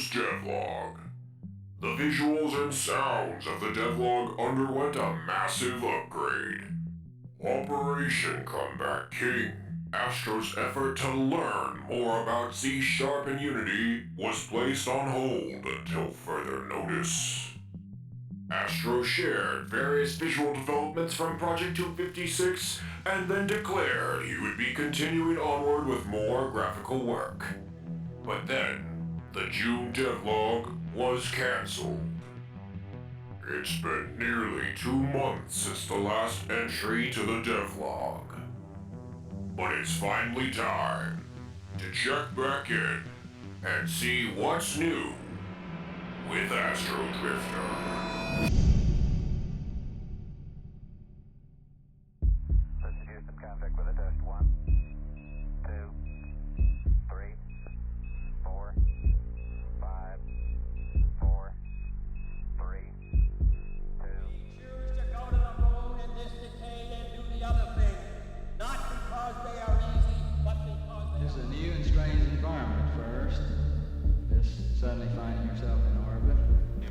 Astro's Dev Log. The visuals and sounds of the devlog underwent a massive upgrade. Operation Comeback King, Astro's effort to learn more about Z# and Unity was placed on hold until further notice. Astro shared various visual developments from Project 256 and then declared he would be continuing onward with more graphical work. But then, the June devlog was cancelled. It's been nearly 2 months since the last entry to the devlog. But it's finally time to check back in and see what's new with AstroDrifter. This is Houston, contact with a test. 1, 2, 3, 4, 5, 4, 3, 2. Choose to go to the moon in this decade and do the other thing. Not because they are easy, but because they This is a new and strange environment at first. Just suddenly finding yourself in orbit.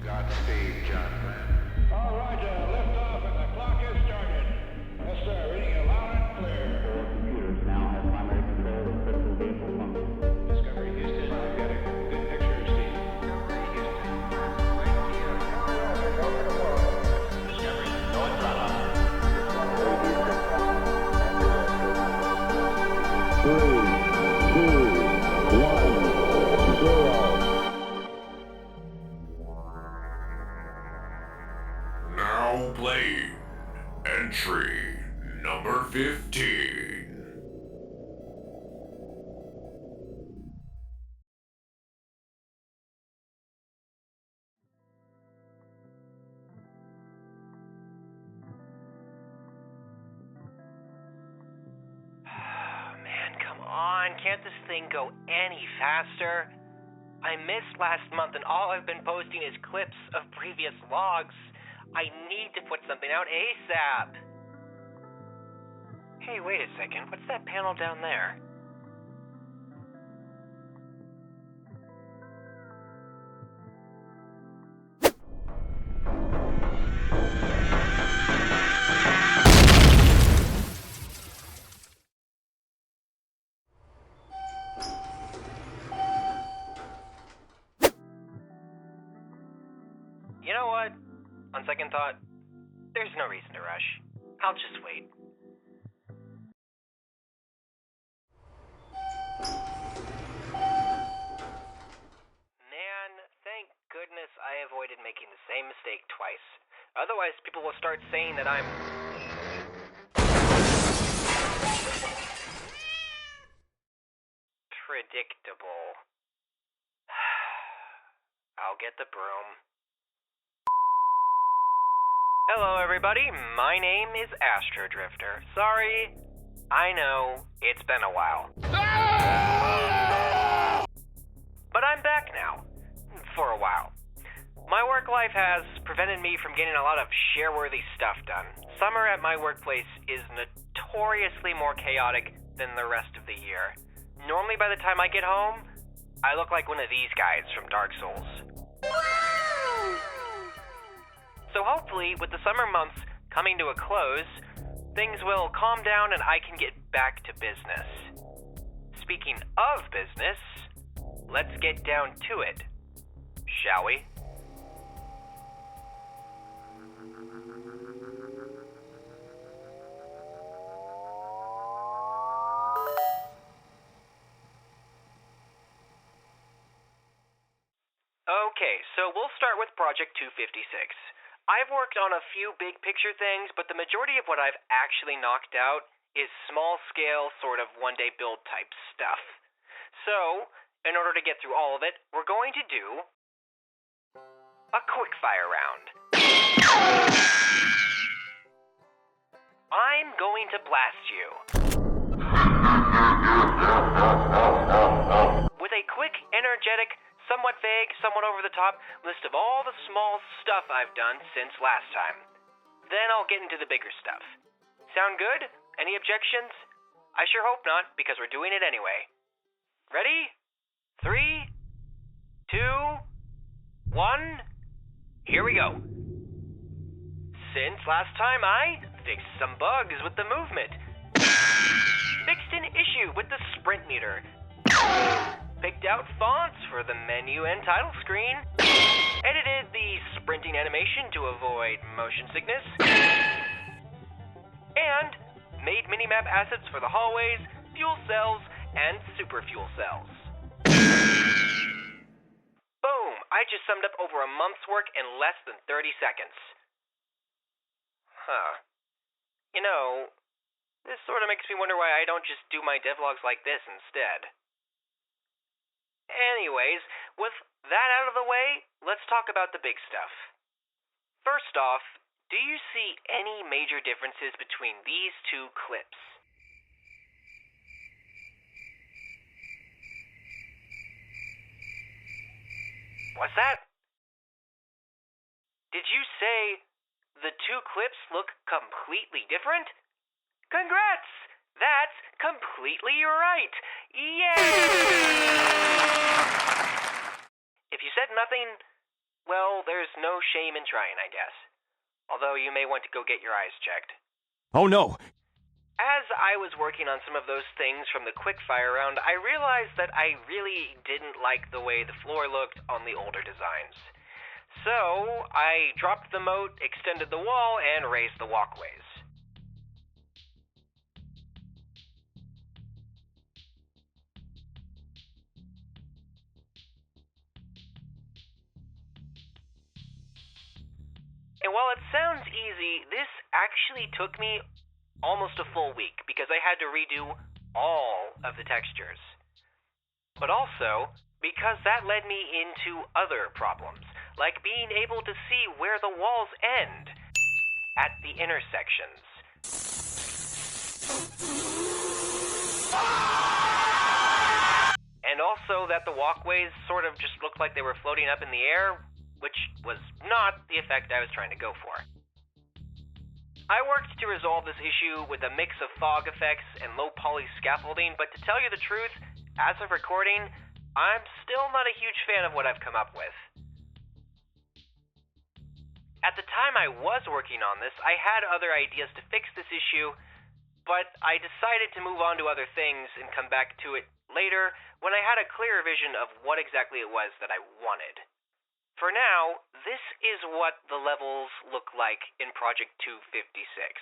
Godspeed, Jonathan. All right, lift off and the clock has started. Yes, sir. Reading it loud and clear. Four computers now have primary control of critical vehicle functions. Discovery Houston, I've got a good picture of Steve. Discovery Houston, right here. Discovery, no throttle. Now playing entry number 15. Man, come on. Can't this thing go any faster? I missed last month and all I've been posting is clips of previous logs. I need to put something out ASAP. Hey, wait a second. What's that panel down there? You know what? On second thought, there's no reason to rush. I'll just wait. Man, thank goodness I avoided making the same mistake twice. Otherwise, people will start saying that I'm... predictable. I'll get the broom. Hello, everybody. My name is Astro-Drifter. Sorry, I know, it's been a while. But I'm back now. For a while. My work life has prevented me from getting a lot of share-worthy stuff done. Summer at my workplace is notoriously more chaotic than the rest of the year. Normally by the time I get home, I look like one of these guys from Dark Souls. So hopefully, with the summer months coming to a close, things will calm down and I can get back to business. Speaking of business, let's get down to it, shall we? Okay, so we'll start with Project 256. I've worked on a few big picture things, but the majority of what I've actually knocked out is small scale, sort of one-day build type stuff. So, in order to get through all of it, we're going to do a quickfire round. I'm going to blast you with a quick, energetic, somewhat vague, somewhat over-the-top list of all the small stuff I've done since last time. Then I'll get into the bigger stuff. Sound good? Any objections? I sure hope not, because we're doing it anyway. Ready? 3, 2, 1, here we go. Since last time I fixed some bugs with the movement, fixed an issue with the sprint meter, picked out fonts for the menu and title screen, edited the sprinting animation to avoid motion sickness, and made minimap assets for the hallways, fuel cells, and super fuel cells. Boom! I just summed up over a month's work in less than 30 seconds. Huh. You know, this sort of makes me wonder why I don't just do my devlogs like this instead. Anyways, with that out of the way, let's talk about the big stuff. First off, do you see any major differences between these two clips? What's that? Did you say the two clips look completely different? Congrats! That's completely right! Yay! If you said nothing, well, there's no shame in trying, I guess. Although you may want to go get your eyes checked. Oh no! As I was working on some of those things from the quickfire round, I realized that I really didn't like the way the floor looked on the older designs. So, I dropped the moat, extended the wall, and raised the walkways. And while it sounds easy, this actually took me almost a full week because I had to redo all of the textures. But also, because that led me into other problems, like being able to see where the walls end at the intersections. And also that the walkways sort of just looked like they were floating up in the air, which was not the effect I was trying to go for. I worked to resolve this issue with a mix of fog effects and low poly scaffolding, but to tell you the truth, as of recording, I'm still not a huge fan of what I've come up with. At the time I was working on this, I had other ideas to fix this issue, but I decided to move on to other things and come back to it later when I had a clearer vision of what exactly it was that I wanted. For now, this is what the levels look like in Project 256.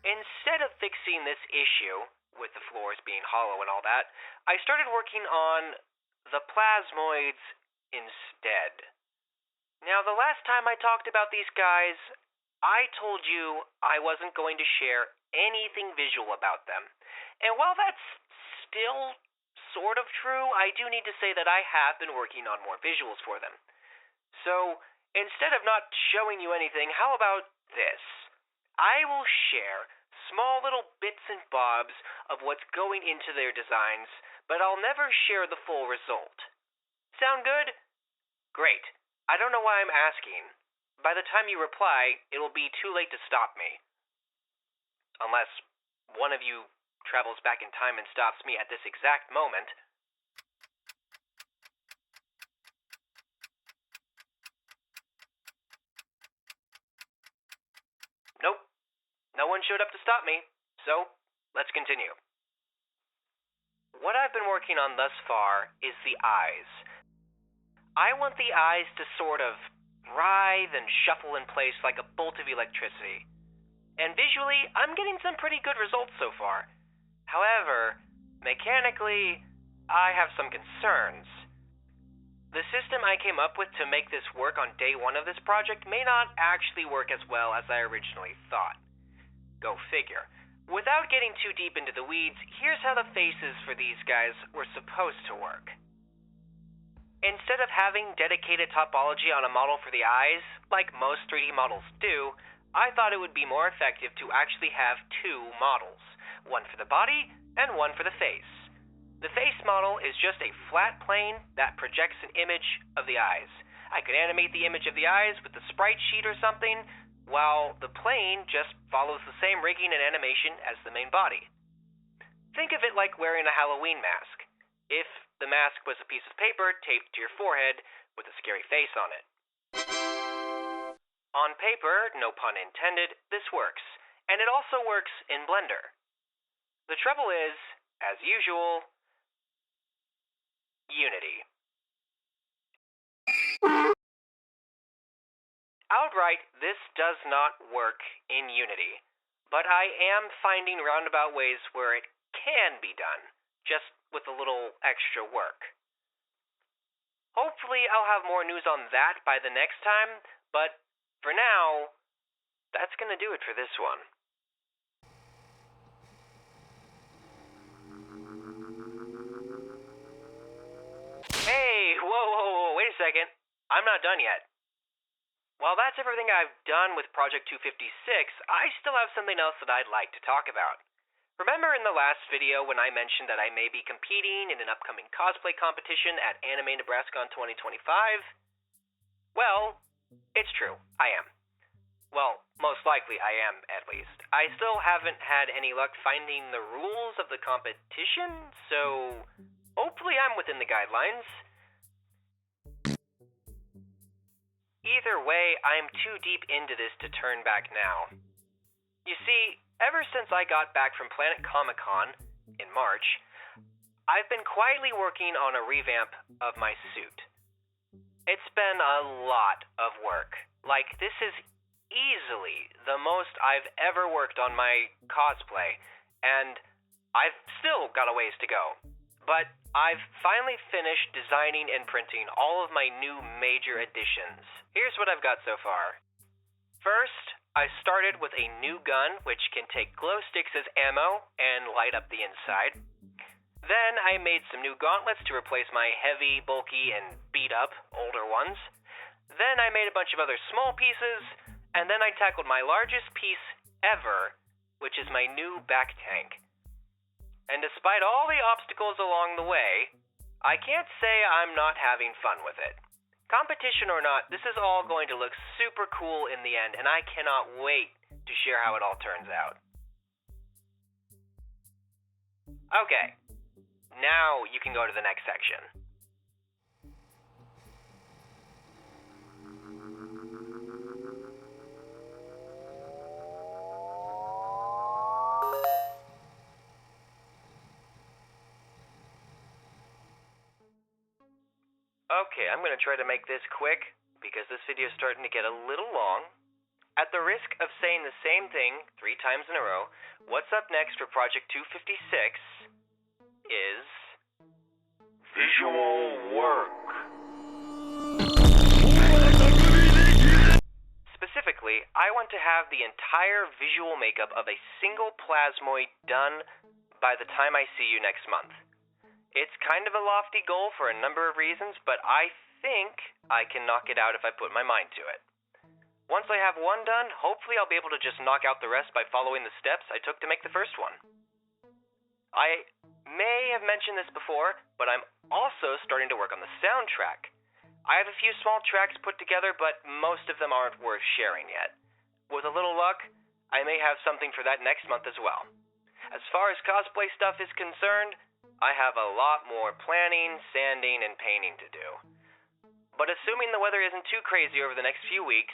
Instead of fixing this issue, with the floors being hollow and all that, I started working on the plasmoids instead. Now, the last time I talked about these guys, I told you I wasn't going to share anything visual about them. And while that's still sort of true, I do need to say that I have been working on more visuals for them. So, instead of not showing you anything, how about this? I will share small little bits and bobs of what's going into their designs, but I'll never share the full result. Sound good? Great. I don't know why I'm asking. By the time you reply, it'll be too late to stop me. Unless one of you travels back in time and stops me at this exact moment. one showed up to stop me. So, let's continue. What I've been working on thus far is the eyes. I want the eyes to sort of writhe and shuffle in place like a bolt of electricity. And visually, I'm getting some pretty good results so far. However, mechanically, I have some concerns. The system I came up with to make this work on day one of this project may not actually work as well as I originally thought. Go figure. Without getting too deep into the weeds, here's how the faces for these guys were supposed to work. Instead of having dedicated topology on a model for the eyes, like most 3D models do, I thought it would be more effective to actually have two models, one for the body and one for the face. The face model is just a flat plane that projects an image of the eyes. I could animate the image of the eyes with the sprite sheet or something, while the plane just follows the same rigging and animation as the main body. Think of it like wearing a Halloween mask, if the mask was a piece of paper taped to your forehead with a scary face on it. On paper, no pun intended, this works, and it also works in Blender. The trouble is, as usual, Unity. Outright, this does not work in Unity, but I am finding roundabout ways where it can be done, just with a little extra work. Hopefully I'll have more news on that by the next time, but for now, that's gonna do it for this one. Hey, whoa, wait a second. I'm not done yet. While that's everything I've done with Project 256, I still have something else that I'd like to talk about. Remember in the last video when I mentioned that I may be competing in an upcoming cosplay competition at Anime Nebraska in 2025? Well, it's true, I am. Well, most likely I am, at least. I still haven't had any luck finding the rules of the competition, so hopefully I'm within the guidelines. Either way, I'm too deep into this to turn back now. You see, ever since I got back from Planet Comic-Con in March, I've been quietly working on a revamp of my suit. It's been a lot of work. Like, this is easily the most I've ever worked on my cosplay, and I've still got a ways to go. But I've finally finished designing and printing all of my new major additions. Here's what I've got so far. First, I started with a new gun which can take glow sticks as ammo and light up the inside. Then I made some new gauntlets to replace my heavy, bulky, and beat-up older ones. Then I made a bunch of other small pieces, and then I tackled my largest piece ever, which is my new back tank. And despite all the obstacles along the way, I can't say I'm not having fun with it. Competition or not, this is all going to look super cool in the end, and I cannot wait to share how it all turns out. Okay, now you can go to the next section. Okay, I'm going to try to make this quick, because this video is starting to get a little long. At the risk of saying the same thing 3 times in a row, what's up next for Project 256 is visual work. Specifically, I want to have the entire visual makeup of a single plasmoid done by the time I see you next month. It's kind of a lofty goal for a number of reasons, but I think I can knock it out if I put my mind to it. Once I have one done, hopefully I'll be able to just knock out the rest by following the steps I took to make the first one. I may have mentioned this before, but I'm also starting to work on the soundtrack. I have a few small tracks put together, but most of them aren't worth sharing yet. With a little luck, I may have something for that next month as well. As far as cosplay stuff is concerned, I have a lot more planning, sanding, and painting to do. But assuming the weather isn't too crazy over the next few weeks,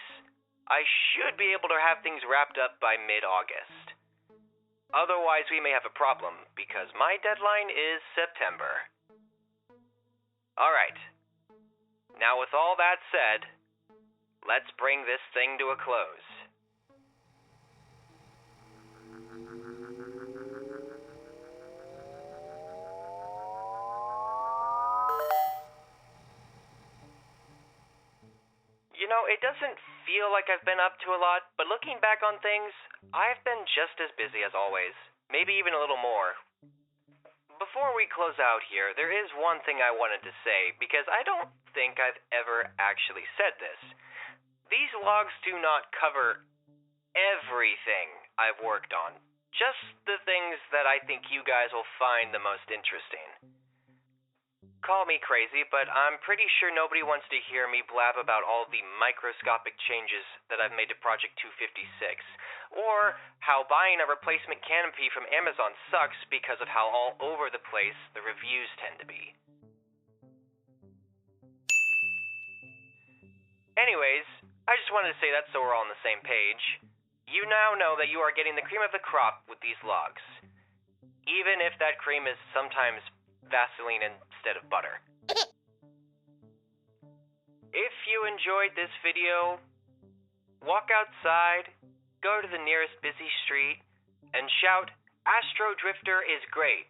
I should be able to have things wrapped up by mid-August. Otherwise, we may have a problem, because my deadline is September. Alright. Now, with all that said, let's bring this thing to a close. You know, it doesn't feel like I've been up to a lot, but looking back on things, I've been just as busy as always. Maybe even a little more. Before we close out here, there is one thing I wanted to say, because I don't think I've ever actually said this. These logs do not cover everything I've worked on, just the things that I think you guys will find the most interesting. Call me crazy, but I'm pretty sure nobody wants to hear me blab about all the microscopic changes that I've made to Project 256, or how buying a replacement canopy from Amazon sucks because of how all over the place the reviews tend to be. Anyways, I just wanted to say that so we're all on the same page. You now know that you are getting the cream of the crop with these logs, even if that cream is sometimes Vaseline instead of butter. If you enjoyed this video, walk outside, go to the nearest busy street, and shout, "Astro-Drifter is great,"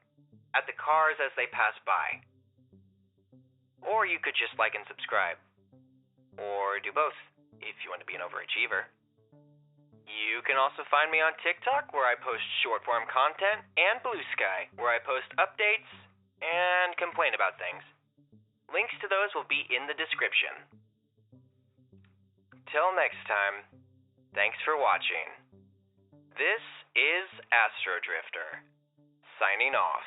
at the cars as they pass by. Or you could just like and subscribe. Or do both, if you want to be an overachiever. You can also find me on TikTok, where I post short-form content, and Blue Sky, where I post updates and complain about things. Links to those will be in the description. Till next time, thanks for watching. This is Astro-Drifter, signing off.